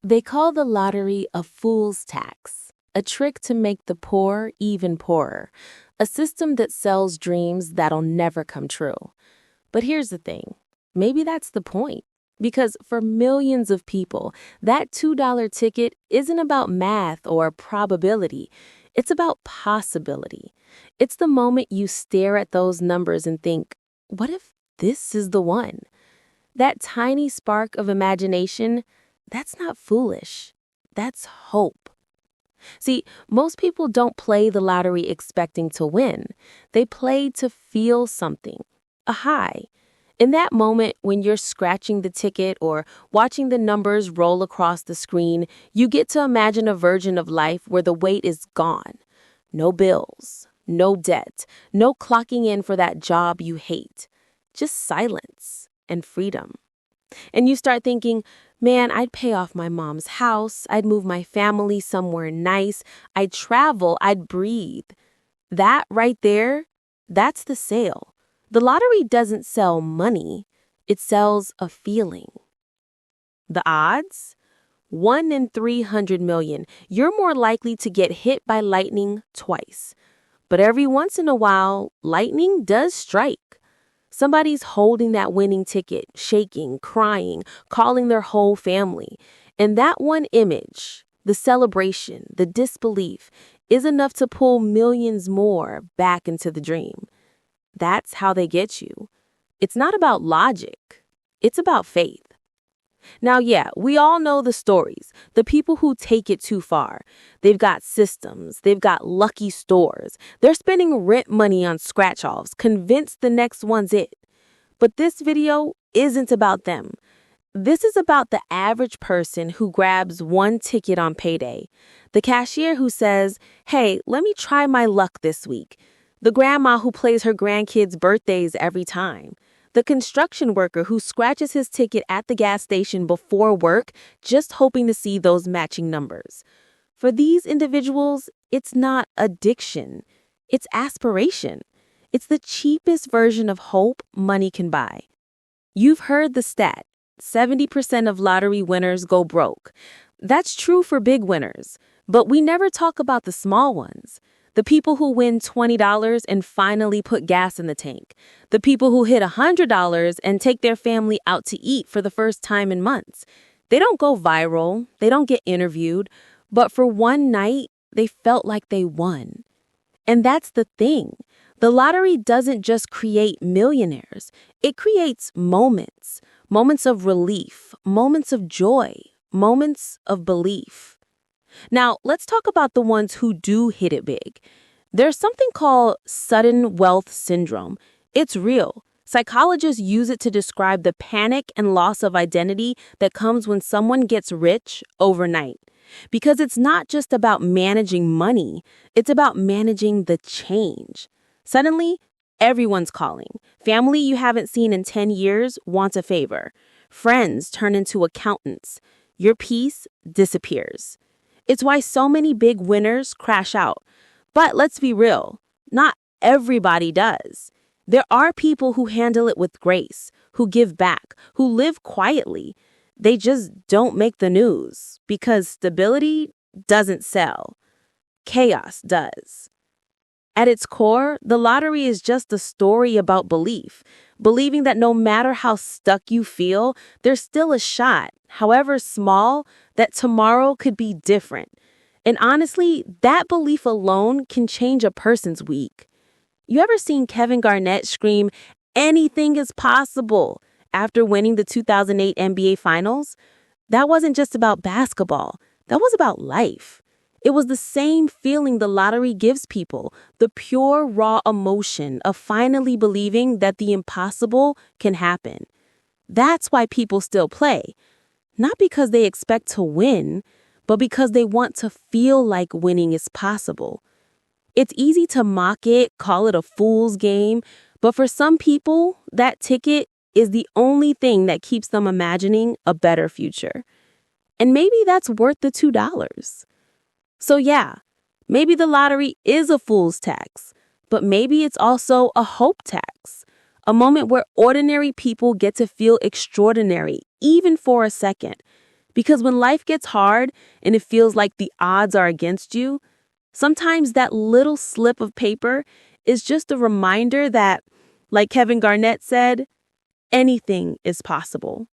They call the lottery a fool's tax, a trick to make the poor even poorer, a system that sells dreams that'll never come true. But here's the thing, maybe that's the point. Because for millions of people, that $2 ticket isn't about math or probability. It's about possibility. It's the moment you stare at those numbers and think, what if this is the one? That tiny spark of imagination, that's not foolish. That's hope. See, most people don't play the lottery expecting to win. They play to feel something, a high. In that moment when you're scratching the ticket or watching the numbers roll across the screen, you get to imagine a version of life where the wait is gone. No bills, no debt, no clocking in for that job you hate. Just silence and freedom. And you start thinking, man, I'd pay off my mom's house, I'd move my family somewhere nice, I'd travel, I'd breathe. That right there, that's the sale. The lottery doesn't sell money, it sells a feeling. The odds? 1 in 300 million. You're more likely to get hit by lightning twice. But every once in a while, lightning does strike. Somebody's holding that winning ticket, shaking, crying, calling their whole family. And that one image, the celebration, the disbelief, is enough to pull millions more back into the dream. That's how they get you. It's not about logic. It's about faith. Now, yeah, we all know the stories, the people who take it too far. They've got systems. They've got lucky stores. They're spending rent money on scratch-offs, convinced the next one's it. But this video isn't about them. This is about the average person who grabs one ticket on payday. The cashier who says, hey, let me try my luck this week. The grandma who plays her grandkids' birthdays every time. The construction worker who scratches his ticket at the gas station before work, just hoping to see those matching numbers. For these individuals, it's not addiction. It's aspiration. It's the cheapest version of hope money can buy. You've heard the stat, 70% of lottery winners go broke. That's true for big winners, but we never talk about the small ones. The people who win $20 and finally put gas in the tank. The people who hit $100 and take their family out to eat for the first time in months. They don't go viral. They don't get interviewed. But for one night, they felt like they won. And that's the thing. The lottery doesn't just create millionaires. It creates moments. Moments of relief. Moments of joy. Moments of belief. Now, let's talk about the ones who do hit it big. There's something called sudden wealth syndrome. It's real. Psychologists use it to describe the panic and loss of identity that comes when someone gets rich overnight. Because it's not just about managing money, it's about managing the change. Suddenly, everyone's calling. Family you haven't seen in 10 years wants a favor. Friends turn into accountants. Your peace disappears. It's why so many big winners crash out. But let's be real, not everybody does. There are people who handle it with grace, who give back, who live quietly. They just don't make the news because stability doesn't sell. Chaos does. At its core, the lottery is just a story about belief, believing that no matter how stuck you feel, there's still a shot, however small, that tomorrow could be different. And honestly, that belief alone can change a person's week. You ever seen Kevin Garnett scream, "Anything is possible," after winning the 2008 NBA Finals? That wasn't just about basketball. That was about life. It was the same feeling the lottery gives people, the pure, raw emotion of finally believing that the impossible can happen. That's why people still play. Not because they expect to win, but because they want to feel like winning is possible. It's easy to mock it, call it a fool's game, but for some people, that ticket is the only thing that keeps them imagining a better future. And maybe that's worth the $2. So yeah, maybe the lottery is a fool's tax, but maybe it's also a hope tax, a moment where ordinary people get to feel extraordinary, even for a second. Because when life gets hard and it feels like the odds are against you, sometimes that little slip of paper is just a reminder that, like Kevin Garnett said, anything is possible.